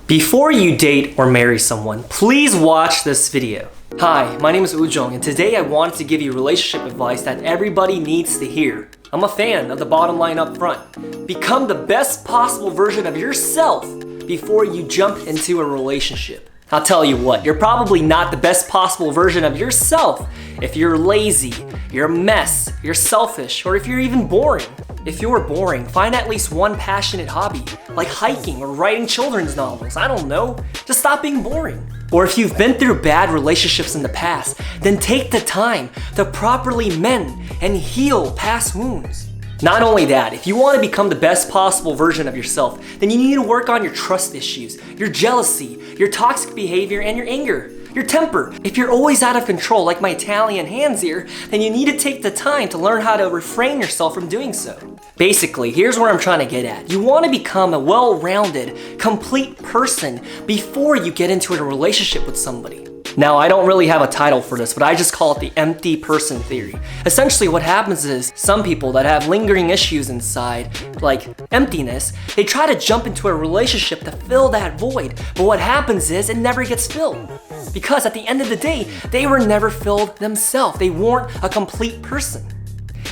Before you date or marry someone, please watch this video. Hi, my name is Ujong, and today I wanted to give you relationship advice that everybody needs to hear. I'm a fan of the bottom line up front. Become the best possible version of yourself before you jump into a relationship. I'll tell you what, you're probably not the best possible version of yourself if you're lazy, you're a mess, you're selfish, or if you're even boring. If you're boring, find at least one passionate hobby, like hiking or writing children's novels. I don't know, just stop being boring. Or if you've been through bad relationships in the past, then take the time to properly mend and heal past wounds. Not only that, if you want to become the best possible version of yourself, then you need to work on your trust issues, your jealousy, your toxic behavior, and your anger. Your temper. If you're always out of control like my Italian hands here, then you need to take the time to learn how to refrain yourself from doing so. Basically, here's where I'm trying to get at. You want to become a well-rounded, complete person before you get into a relationship with somebody. Now, I don't really have a title for this, but I just call it the empty person theory. Essentially, what happens is some people that have lingering issues inside, like emptiness, they try to jump into a relationship to fill that void. But what happens is it never gets filled. Because at the end of the day, they were never filled themselves. They weren't a complete person.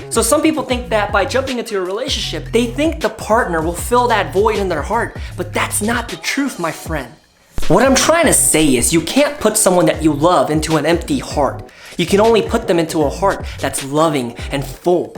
So some people think that by jumping into a relationship, they think the partner will fill that void in their heart. But that's not the truth, my friend. What I'm trying to say is you can't put someone that you love into an empty heart. You can only put them into a heart that's loving and full.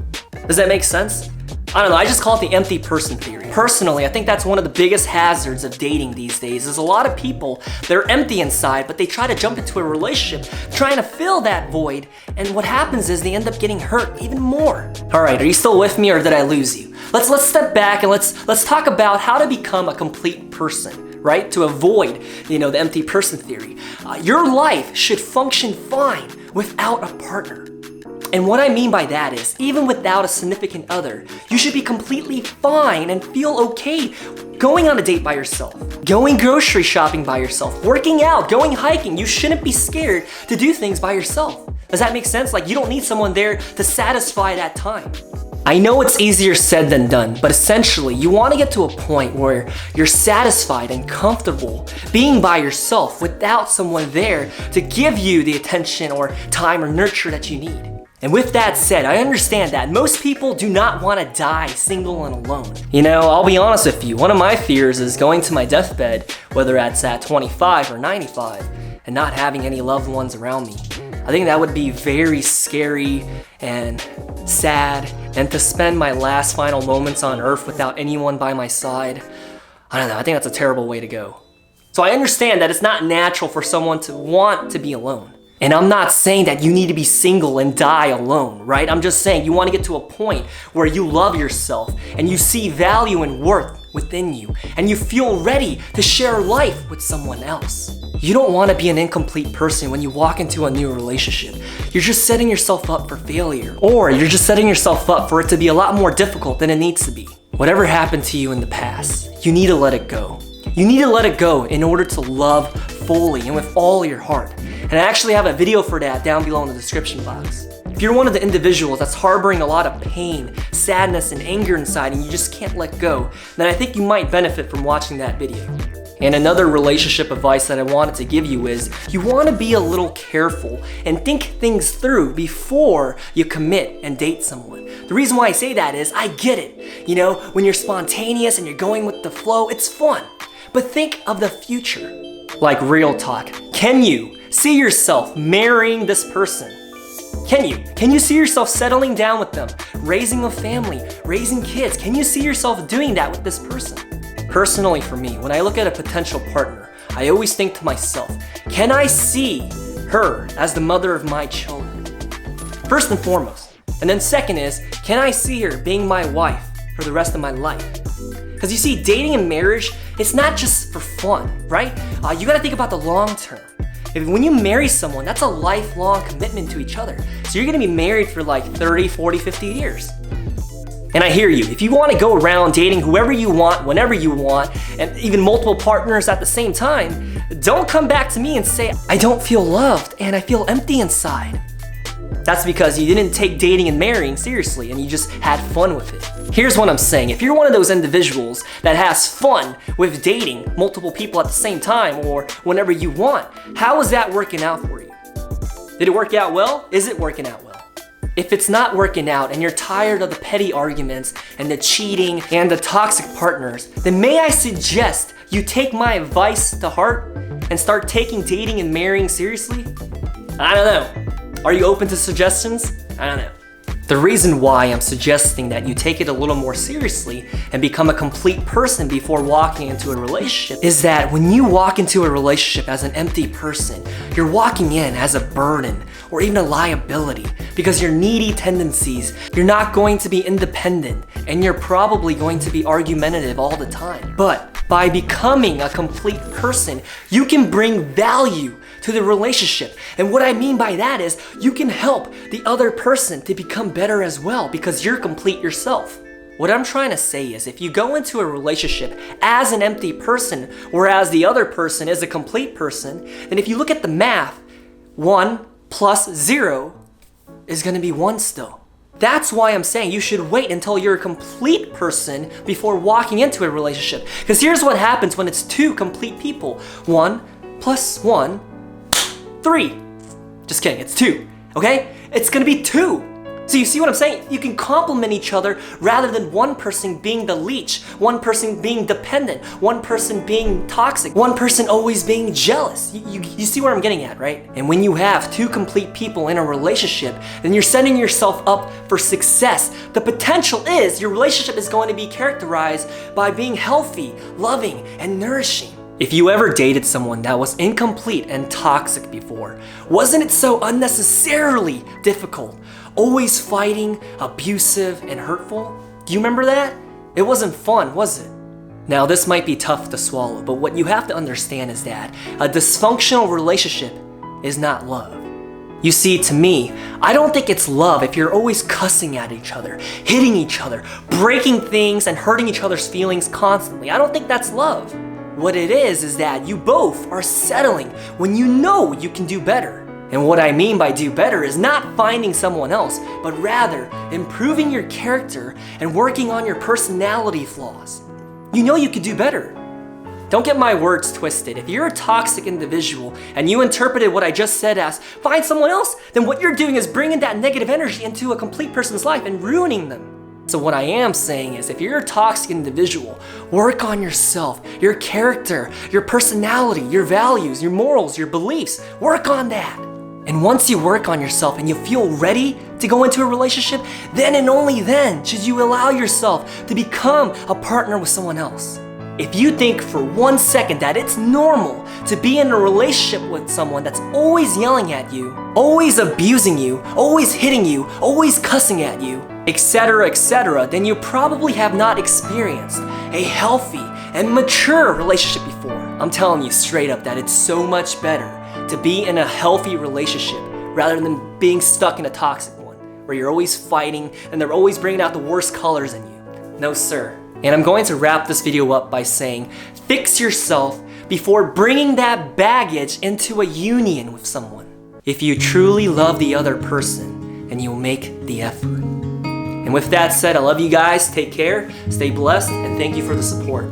Does that make sense? I don't know, I just call it the empty person theory. Personally, I think that's one of the biggest hazards of dating these days is a lot of people, they're empty inside, but they try to jump into a relationship trying to fill that void, and what happens is they end up getting hurt even more. All right, are you still with me or did I lose you? Let's step back and let's talk about how to become a complete person, right? To avoid, the empty person theory. Your life should function fine without a partner. And what I mean by that is, even without a significant other, you should be completely fine and feel okay going on a date by yourself, going grocery shopping by yourself, working out, going hiking. You shouldn't be scared to do things by yourself. Does that make sense? Like, you don't need someone there to satisfy that time. I know it's easier said than done, but essentially you want to get to a point where you're satisfied and comfortable being by yourself without someone there to give you the attention or time or nurture that you need. And with that said, I understand that most people do not want to die single and alone. I'll be honest with you, one of my fears is going to my deathbed, whether that's at 25 or 95, and not having any loved ones around me. I think that would be very scary and sad, and to spend my last final moments on earth without anyone by my side, I don't know, I think that's a terrible way to go. So I understand that it's not natural for someone to want to be alone. And I'm not saying that you need to be single and die alone, right? I'm just saying you want to get to a point where you love yourself and you see value and worth within you and you feel ready to share life with someone else. You don't want to be an incomplete person when you walk into a new relationship. You're just setting yourself up for failure, or you're just setting yourself up for it to be a lot more difficult than it needs to be. Whatever happened to you in the past, you need to let it go. You need to let it go in order to love fully and with all your heart. And I actually have a video for that down below in the description box. If you're one of the individuals that's harboring a lot of pain, sadness, and anger inside and you just can't let go, then I think you might benefit from watching that video. And another relationship advice that I wanted to give you is you want to be a little careful and think things through before you commit and date someone. The reason why I say that is I get it. When you're spontaneous and you're going with the flow, it's fun. But think of the future. Like real talk. Can you see yourself marrying this person? Can you see yourself settling down with them, raising a family, raising kids? Can you see yourself doing that with this person? Personally for me, when I look at a potential partner, I always think to myself, can I see her as the mother of my children? First and foremost. And then second is, can I see her being my wife for the rest of my life? Because you see, dating and marriage, it's not just for fun, right? You gotta think about the long term. When you marry someone, that's a lifelong commitment to each other. So you're gonna be married for like 30, 40, 50 years. And I hear you. If you wanna go around dating whoever you want, whenever you want, and even multiple partners at the same time, don't come back to me and say, I don't feel loved and I feel empty inside. That's because you didn't take dating and marrying seriously and you just had fun with it. Here's what I'm saying. If you're one of those individuals that has fun with dating multiple people at the same time or whenever you want, how is that working out for you? Did it work out well? Is it working out well? If it's not working out and you're tired of the petty arguments and the cheating and the toxic partners, then may I suggest you take my advice to heart and start taking dating and marrying seriously? I don't know. Are you open to suggestions? I don't know. The reason why I'm suggesting that you take it a little more seriously and become a complete person before walking into a relationship is that when you walk into a relationship as an empty person, you're walking in as a burden or even a liability because your needy tendencies, you're not going to be independent and you're probably going to be argumentative all the time. But by becoming a complete person, you can bring value to the relationship. And what I mean by that is you can help the other person to become better as well because you're complete yourself. What I'm trying to say is if you go into a relationship as an empty person, whereas the other person is a complete person, then if you look at the math, 1 plus 0 is going to be 1 still. That's why I'm saying you should wait until you're a complete person before walking into a relationship. Because here's what happens when it's 2 complete people. 1 plus 1, 3. Just kidding, it's 2, okay? It's gonna be 2. So you see what I'm saying? You can complement each other rather than one person being the leech, one person being dependent, one person being toxic, one person always being jealous. You see where I'm getting at, right? And when you have 2 complete people in a relationship, then you're setting yourself up for success. The potential is your relationship is going to be characterized by being healthy, loving, and nourishing. If you ever dated someone that was incomplete and toxic before, wasn't it so unnecessarily difficult? Always fighting, abusive, and hurtful? Do you remember that? It wasn't fun, was it? Now this might be tough to swallow, but what you have to understand is that a dysfunctional relationship is not love. You see, to me, I don't think it's love if you're always cussing at each other, hitting each other, breaking things, and hurting each other's feelings constantly. I don't think that's love. What it is that you both are settling when you know you can do better. And what I mean by do better is not finding someone else, but rather improving your character and working on your personality flaws. You know you could do better. Don't get my words twisted. If you're a toxic individual and you interpreted what I just said as find someone else, then what you're doing is bringing that negative energy into a complete person's life and ruining them. So what I am saying is if you're a toxic individual, work on yourself, your character, your personality, your values, your morals, your beliefs. Work on that. And once you work on yourself and you feel ready to go into a relationship, then and only then should you allow yourself to become a partner with someone else. If you think for 1 second that it's normal to be in a relationship with someone that's always yelling at you, always abusing you, always hitting you, always cussing at you, etc., then you probably have not experienced a healthy and mature relationship before. I'm telling you straight up that it's so much better to be in a healthy relationship rather than being stuck in a toxic one where you're always fighting and they're always bringing out the worst colors in you. No, sir. And I'm going to wrap this video up by saying, fix yourself before bringing that baggage into a union with someone. If you truly love the other person, then you'll make the effort. And with that said, I love you guys, take care, stay blessed, and thank you for the support.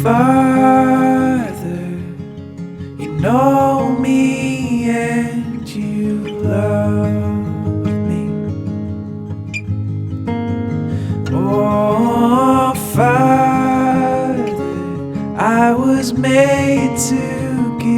Father, you know me and you love me. Oh, Father, I was made to